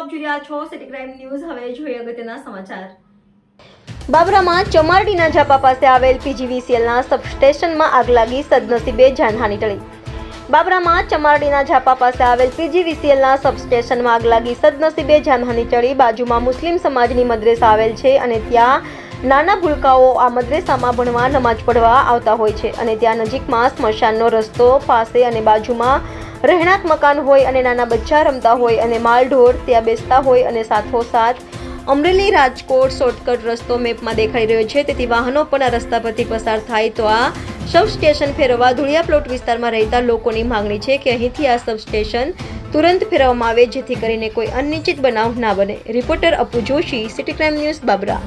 આપ જોઈ રહ્યા છો સિટી ક્રાઇમ ન્યૂઝ। હવે જોઈએ અગત્યના સમાચાર। બાબરામાં ચમારડીના ઝાપા પાસે આવેલ પીજીવીસીએલના સબસ્ટેશનમાં આગ લાગી, સદનસીબે જાનહાનિ ટળી। બાબરામાં ચમારડીના ઝાપા પાસે આવેલ પીજીવીસીએલના સબસ્ટેશનમાં આગ લાગી, સદનસીબે જાનહાનિ ટળી। બાજુમાં મુસ્લિમ સમાજની મદ્રેસા આવેલ છે અને ત્યાં નાના ભૂલકાઓ આ મદ્રેસામાં ભણવા નમાઝ પઢવા આવતા હોય છે અને ત્યાં નજીકમાં સ્મશાનનો રસ્તો પાસે અને બાજુમાં રહેણાંક મકાન હોય અને નાના બચ્ચા રમતા હોય અને માલઢોર ત્યાં બેસતા હોય અને સાથોસાથ અમરેલી રાજકોટ શોર્ટકટ રસ્તો મેપમાં દેખાઈ રહ્યો છે, તેથી વાહનો પણ આ રસ્તા પરથી પસાર થાય તો આ સબસ્ટેશન ફેરવવા ધુળિયા પ્લોટ વિસ્તારમાં રહેતા લોકોની માંગણી છે કે અહીંથી આ સબસ્ટેશન તુરંત ફેરવવામાં આવે જેથી કરીને કોઈ અનિશ્ચિત બનાવ ના બને। Reporter Apu Joshi, city crime news, Babra.